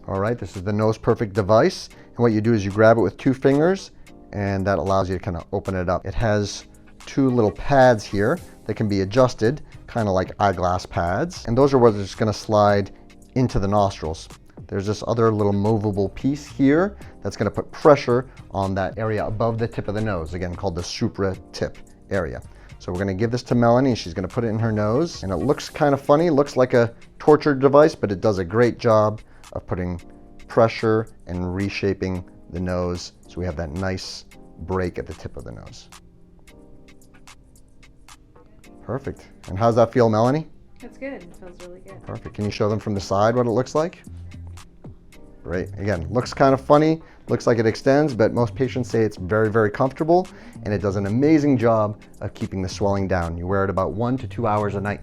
All right, this is the Nose Perfect device. And what you do is you grab it with 2 fingers, and that allows you to kind of open it up. It has 2 little pads here that can be adjusted, kind of like eyeglass pads. And those are what's just going to slide into the nostrils. There's this other little movable piece here that's going to put pressure on that area above the tip of the nose, again called the supra-tip area. So we're going to give this to Melanie. She's going to put it in her nose, and it looks kind of funny. It looks like a torture device, but it does a great job of putting pressure and reshaping the nose so we have that nice break at the tip of the nose. Perfect. And how's that feel, Melanie? That's good. It feels really good. Perfect. Can you show them from the side what it looks like? Great. Again, looks kind of funny, looks like it extends, but most patients say it's very, very comfortable, and it does an amazing job of keeping the swelling down. You wear it about 1 to 2 hours a night.